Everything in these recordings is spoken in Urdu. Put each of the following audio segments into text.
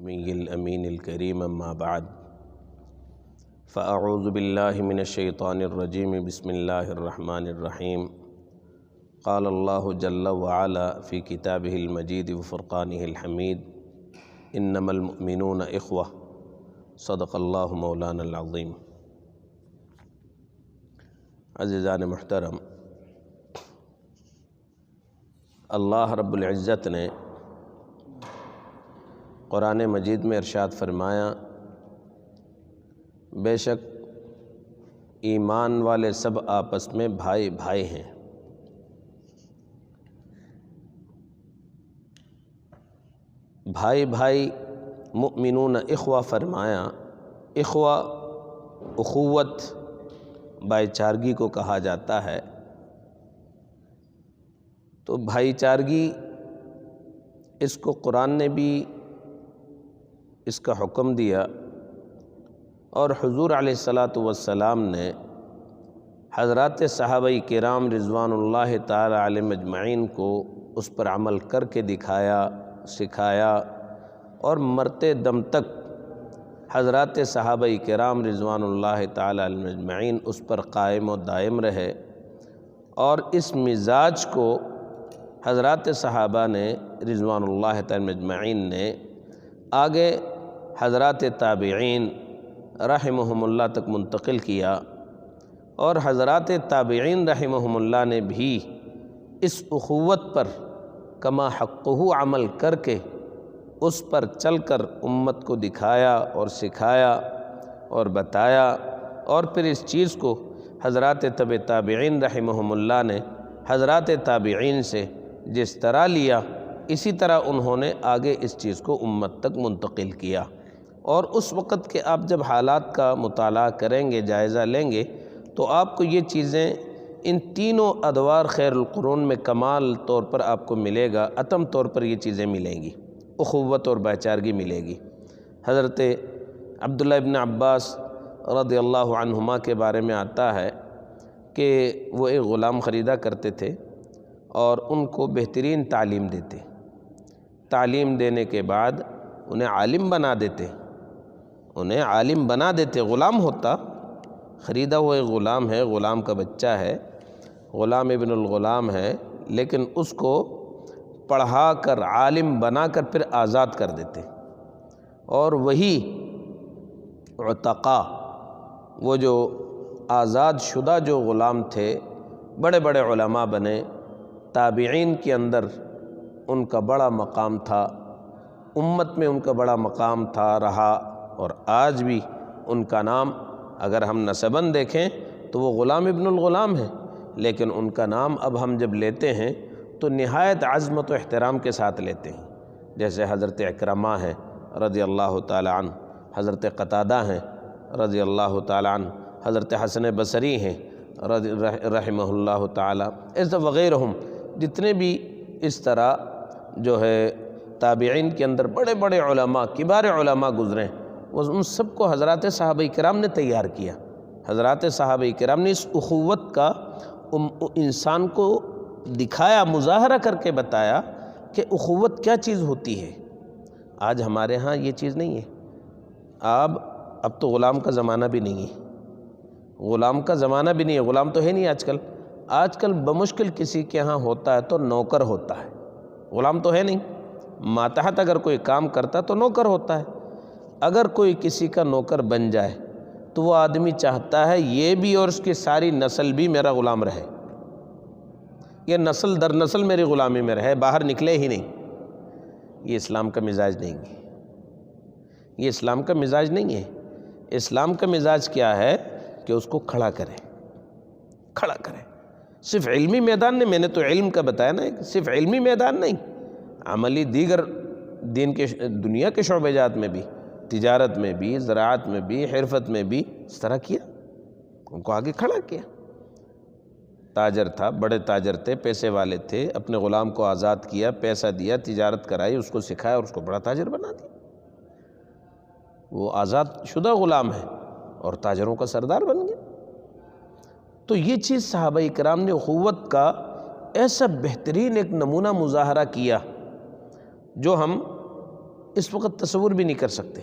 الأمي الأمين الكريم أما بعد فأعوذ بالله من الشيطان الرجيم بسم الله الرحمن الرحيم قال الله جل وعلا في كتابه المجيد وفرقانه الحميد إنما المؤمنون إخوة صدق الله مولانا العظيم۔ عزیزان محترم، اللہ رب العزت نے قرآن مجید میں ارشاد فرمایا، بے شک ایمان والے سب آپس میں بھائی بھائی ہیں۔ بھائی بھائی مؤمنون اخوہ فرمایا۔ اخوہ اخوت بھائی چارگی کو کہا جاتا ہے۔ تو بھائی چارگی اس کو قرآن نے بھی اس کا حکم دیا، اور حضور علیہ الصلاۃ نے حضرات صحابہ کرام رضوان اللہ تعالی علیہم اجمعین کو اس پر عمل کر کے دکھایا، سکھایا، اور مرتے دم تک حضرات صحابہ کرام رضوان اللہ تعالی علیہم اجمعین اس پر قائم و دائم رہے۔ اور اس مزاج کو حضرات صحابہ نے رضوان اللہ تعالی اجمعین نے آگے حضرات تابعین رحمہم اللہ تک منتقل کیا، اور حضرات تابعین رحمہم اللہ نے بھی اس اخوت پر کما حقہ عمل کر کے اس پر چل کر امت کو دکھایا اور سکھایا اور بتایا، اور پھر اس چیز کو حضرات تابعین رحمہم اللہ نے حضرات تابعین سے جس طرح لیا، اسی طرح انہوں نے آگے اس چیز کو امت تک منتقل کیا۔ اور اس وقت کے آپ جب حالات کا مطالعہ کریں گے، جائزہ لیں گے، تو آپ کو یہ چیزیں ان تینوں ادوار خیر القرون میں کمال طور پر آپ کو ملے گا، اتم طور پر یہ چیزیں ملیں گی، اخوت اور بھائی چارگی ملے گی۔ حضرت عبداللہ ابن عباس رضی اللہ عنہما کے بارے میں آتا ہے کہ وہ ایک غلام خریدا کرتے تھے اور ان کو بہترین تعلیم دیتے، تعلیم دینے کے بعد انہیں عالم بنا دیتے، غلام ہوتا، خریدا ہوا ایک غلام ہے، غلام کا بچہ ہے، غلام ابن الغلام ہے، لیکن اس کو پڑھا کر عالم بنا کر پھر آزاد کر دیتے، اور وہی عتقاء، وہ جو آزاد شدہ جو غلام تھے، بڑے بڑے علماء بنے، تابعین کے اندر ان کا بڑا مقام تھا، امت میں ان کا بڑا مقام تھا، رہا، اور آج بھی ان کا نام اگر ہم نسباً دیکھیں تو وہ غلام ابن الغلام ہے، لیکن ان کا نام اب ہم جب لیتے ہیں تو نہایت عظمت و احترام کے ساتھ لیتے ہیں، جیسے حضرت اکرمہ ہیں رضی اللہ تعالی عنہ، حضرت قتادہ ہیں رضی اللہ تعالی عنہ، حضرت حسن بصری ہیں رحمہ اللہ تعالی، ایسا وغیرہم جتنے بھی اس طرح جو ہے تابعین کے اندر بڑے بڑے علماء، کبار علماء گزرے، ان سب کو حضرات صحابہ کرام نے تیار کیا۔ حضرات صحابہ کرام نے اس اخوت کا انسان کو دکھایا، مظاہرہ کر کے بتایا کہ اخوت کیا چیز ہوتی ہے۔ آج ہمارے ہاں یہ چیز نہیں ہے۔ اب تو غلام کا زمانہ بھی نہیں ہے، غلام کا زمانہ بھی نہیں ہے، غلام تو ہے نہیں آج کل بمشکل کسی کے ہاں ہوتا ہے تو نوکر ہوتا ہے، غلام تو ہے نہیں۔ ماتحت اگر کوئی کام کرتا تو نوکر ہوتا ہے۔ اگر کوئی کسی کا نوکر بن جائے تو وہ آدمی چاہتا ہے یہ بھی اور اس کی ساری نسل بھی میرا غلام رہے، یہ نسل در نسل میری غلامی میں رہے، باہر نکلے ہی نہیں۔ یہ اسلام کا مزاج نہیں ہے، یہ اسلام کا مزاج نہیں ہے۔ اسلام کا مزاج کیا ہے کہ اس کو کھڑا کرے، صرف علمی میدان میں، میں نے تو علم کا بتایا نا، صرف علمی میدان نہیں، عملی دیگر دین کے دنیا کے شعبے جات میں بھی، تجارت میں بھی، زراعت میں بھی، حرفت میں بھی اس طرح کیا، ان کو آگے کھڑا کیا۔ تاجر تھا، بڑے تاجر تھے، پیسے والے تھے، اپنے غلام کو آزاد کیا، پیسہ دیا، تجارت کرائی، اس کو سکھایا اور اس کو بڑا تاجر بنا دیا۔ وہ آزاد شدہ غلام ہے اور تاجروں کا سردار بن گیا۔ تو یہ چیز صحابہ کرام نے اخوت کا ایسا بہترین ایک نمونہ مظاہرہ کیا جو ہم اس وقت تصور بھی نہیں کر سکتے۔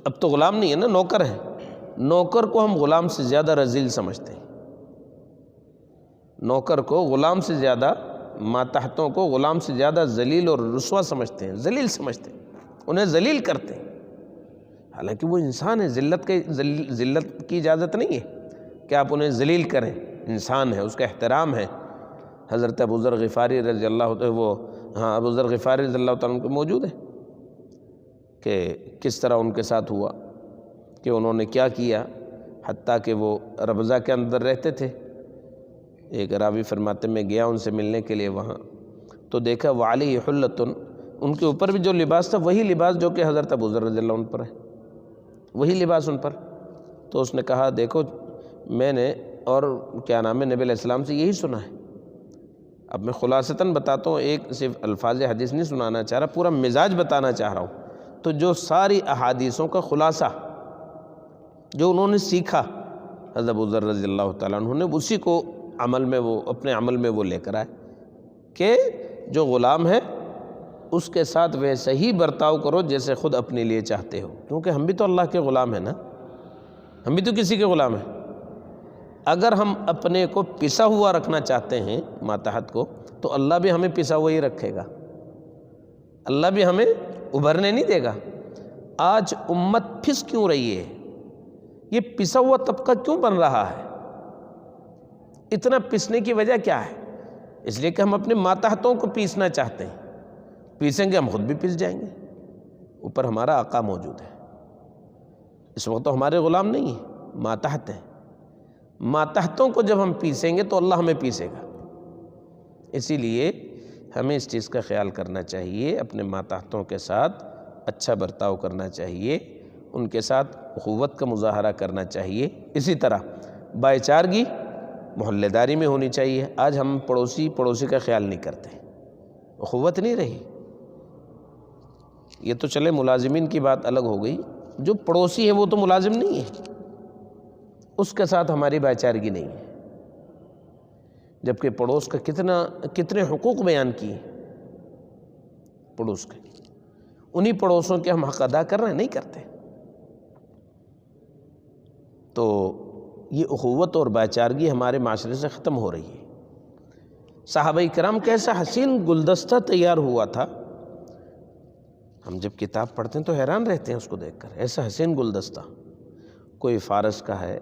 اب تو غلام نہیں ہے نا، نوکر ہے، نوکر کو ہم غلام سے زیادہ رذیل سمجھتے ہیں، نوکر کو غلام سے زیادہ، ماتحتوں کو غلام سے زیادہ ذلیل اور رسوا سمجھتے ہیں، ذلیل سمجھتے ہیں، انہیں ذلیل کرتے ہیں، حالانکہ وہ انسان ہے، ذلت کی اجازت نہیں ہے کہ آپ انہیں ذلیل کریں، انسان ہے، اس کا احترام ہے۔ حضرت ابو ذر غفاری رضی اللہ عنہ، ابو ذر غفاری رضی اللہ تعالیٰ عنہ موجود ہے کہ کس طرح ان کے ساتھ ہوا، کہ انہوں نے کیا کیا، حتیٰ کہ وہ ربضہ کے اندر رہتے تھے۔ ایک راوی فرماتے میں گیا ان سے ملنے کے لیے وہاں، تو دیکھا وعلیہ حلۃ، ان کے اوپر بھی جو لباس تھا وہی لباس جو کہ حضرت ابو ذر رضی اللہ عنہ پر ہے، وہی لباس ان پر۔ تو اس نے کہا دیکھو میں نے اور کیا نام ہے نبی علیہ السلام سے یہی سنا ہے۔ اب میں خلاصتاً بتاتا ہوں، ایک صرف الفاظ حدیث نہیں سنانا چاہ رہا، پورا مزاج بتانا چاہ رہا ہوں۔ تو جو ساری احادیثوں کا خلاصہ جو انہوں نے سیکھا حضرت ابو ذر رضی اللہ تعالیٰ عنہ نے، اسی کو عمل میں وہ اپنے عمل میں وہ لے کر آئے کہ جو غلام ہے اس کے ساتھ ویسے ہی برتاؤ کرو جیسے خود اپنے لیے چاہتے ہو، کیونکہ ہم بھی تو اللہ کے غلام ہیں نا، ہم بھی تو کسی کے غلام ہیں۔ اگر ہم اپنے کو پسا ہوا رکھنا چاہتے ہیں ماتحت کو، تو اللہ بھی ہمیں پسا ہوا ہی رکھے گا، اللہ بھی ہمیں ابھرنے نہیں دے گا۔ آج امت پھس کیوں رہی ہے؟ یہ پسا ہوا طبقہ کیوں بن رہا ہے؟ اتنا پسنے کی وجہ کیا ہے؟ اس لیے کہ ہم اپنے ماتحتوں کو پیسنا چاہتے ہیں، پیسیں گے ہم خود بھی پس جائیں گے، اوپر ہمارا آقا موجود ہے۔ اس وقت تو ہمارے غلام نہیں ہیں، ماتحت ہیں، ماتحتوں کو جب ہم پیسیں گے تو اللہ ہمیں پیسے گا۔ اسی لیے ہمیں اس چیز کا خیال کرنا چاہیے، اپنے ماتحتوں کے ساتھ اچھا برتاؤ کرنا چاہیے، ان کے ساتھ اخوت کا مظاہرہ کرنا چاہیے۔ اسی طرح بھائی چارگی محلے داری میں ہونی چاہیے۔ آج ہم پڑوسی کا خیال نہیں کرتے، اخوت نہیں رہی۔ یہ تو چلے ملازمین کی بات الگ ہو گئی، جو پڑوسی ہے وہ تو ملازم نہیں ہے، اس کے ساتھ ہماری بھائی چارگی نہیں ہے، جبکہ پڑوس کا کتنے حقوق بیان کیے پڑوس کے، انہی پڑوسوں کے ہم حق ادا کر رہے ہیں؟ نہیں کرتے۔ تو یہ اخوت اور بھائی چارگی ہمارے معاشرے سے ختم ہو رہی ہے۔ صحابہ کرام کا ایسا حسین گلدستہ تیار ہوا تھا، ہم جب کتاب پڑھتے ہیں تو حیران رہتے ہیں اس کو دیکھ کر، ایسا حسین گلدستہ، کوئی فارس کا ہے،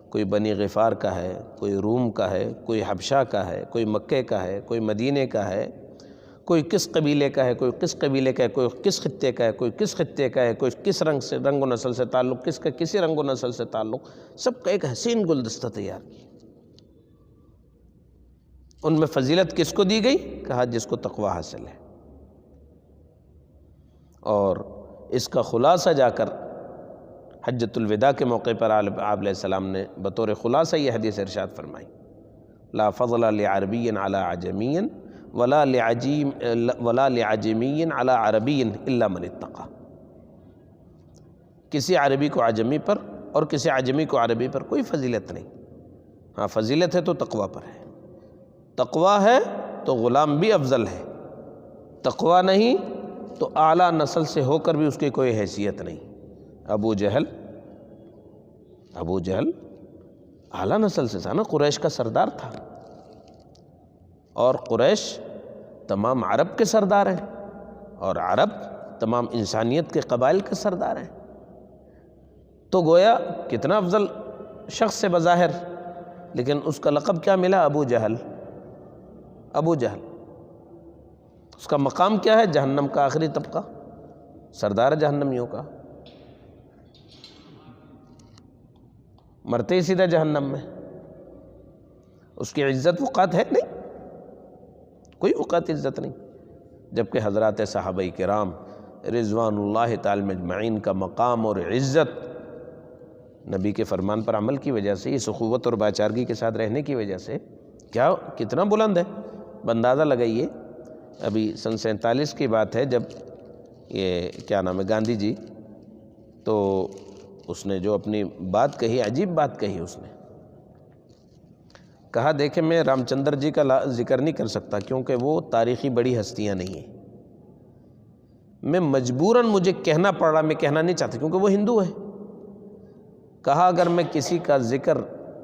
کوئی بنی غفار کا ہے، کوئی روم کا ہے، کوئی حبشہ کا ہے، کوئی مکے کا ہے، کوئی مدینے کا ہے، کوئی کس قبیلے کا ہے، کوئی کس قبیلے کا ہے، کوئی کس خطے کا ہے، کوئی کس خطے کا ہے، کوئی کس رنگ و نسل سے تعلق، کس کا کسی رنگ و نسل سے تعلق، سب کا ایک حسین گلدستہ تیار کیا۔ ان میں فضیلت کس کو دی گئی؟ کہا جس کو تقوی حاصل ہے۔ اور اس کا خلاصہ جا کر حجۃ الوداع کے موقع پر آپ علیہ السلام نے بطور خلاصہ یہ حدیث ارشاد فرمائی، لا فضل لعربی علی عجمی ولا لعجمی علی عربی الا من اتقى، کسی عربی کو عجمی پر اور کسی عجمی کو عربی پر کوئی فضیلت نہیں، ہاں فضیلت ہے تو تقوی پر ہے، تقوی ہے تو غلام بھی افضل ہے، تقوی نہیں تو اعلیٰ نسل سے ہو کر بھی اس کی کوئی حیثیت نہیں۔ ابو جہل اعلیٰ نسل سے تھا نا، قریش کا سردار تھا، اور قریش تمام عرب کے سردار ہیں، اور عرب تمام انسانیت کے قبائل کے سردار ہیں، تو گویا کتنا افضل شخص سے بظاہر، لیکن اس کا لقب کیا ملا؟ ابو جہل۔ اس کا مقام کیا ہے؟ جہنم کا آخری طبقہ، سردار جہنمیوں کا، مرتے ہی سیدھا جہنم میں، اس کی عزت وقات ہے نہیں، کوئی وقات عزت نہیں، جبکہ حضرات صحابہ کرام رضوان اللہ تعالی مجمعین کا مقام اور عزت نبی کے فرمان پر عمل کی وجہ سے، اس اخوت اور بھائی چارگی کے ساتھ رہنے کی وجہ سے کتنا بلند ہے، اندازہ لگائیے۔ ابھی سن 47 کی بات ہے، جب یہ گاندھی جی، تو اس نے جو اپنی بات کہی، عجیب بات کہی، اس نے کہا دیکھیں میں رام چندر جی کا ذکر نہیں کر سکتا کیونکہ وہ تاریخی بڑی ہستیاں نہیں ہیں، میں مجبوراً مجھے کہنا پڑ رہا، میں کہنا نہیں چاہتا کیونکہ وہ ہندو ہے. کہا اگر میں کسی کا ذکر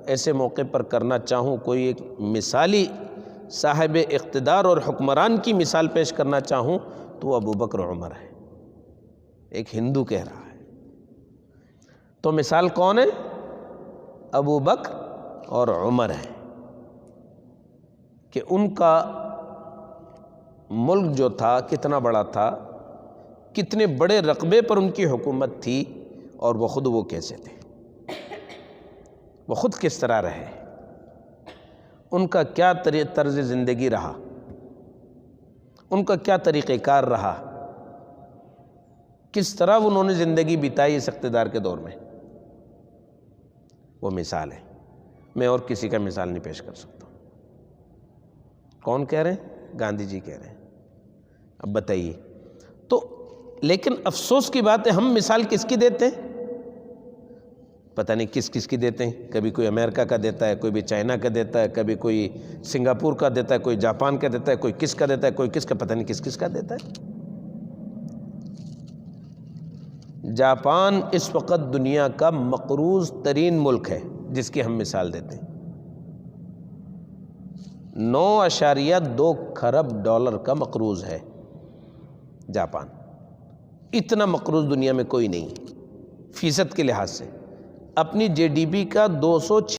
ایسے موقع پر کرنا چاہوں، کوئی ایک مثالی صاحب اقتدار اور حکمران کی مثال پیش کرنا چاہوں تو وہ ابوبکر و عمر ہے. ایک ہندو کہہ رہا ہے. تو مثال کون ہے؟ ابوبکر اور عمر ہے کہ ان کا ملک جو تھا کتنا بڑا تھا، کتنے بڑے رقبے پر ان کی حکومت تھی، اور وہ کیسے تھے، وہ خود کس طرح رہے، ان کا کیا طرز زندگی رہا، ان کا کیا طریقہ کار رہا، کس طرح انہوں نے زندگی بتائی اس اقتدار کے دور میں. وہ مثال ہے. میں اور کسی کا مثال نہیں پیش کر سکتا. کون کہہ رہے ہیں؟ گاندھی جی کہہ رہے ہیں. اب بتائیے. تو لیکن افسوس کی بات ہے، ہم مثال کس کی دیتے ہیں؟ پتہ نہیں کس کی دیتے ہیں. کبھی کوئی امریکہ کا دیتا ہے، کوئی بھی چائنا کا دیتا ہے، کبھی کوئی سنگاپور کا دیتا ہے، کوئی جاپان کا دیتا ہے، کوئی کس کا دیتا ہے، کوئی کس کا، پتہ نہیں کس کا دیتا ہے. جاپان اس وقت دنیا کا مقروض ترین ملک ہے جس کی ہم مثال دیتے ہیں. 9.2 کھرب ڈالر کا مقروض ہے جاپان. اتنا مقروض دنیا میں کوئی نہیں فیصد کے لحاظ سے. اپنی جے ڈی پی کا 206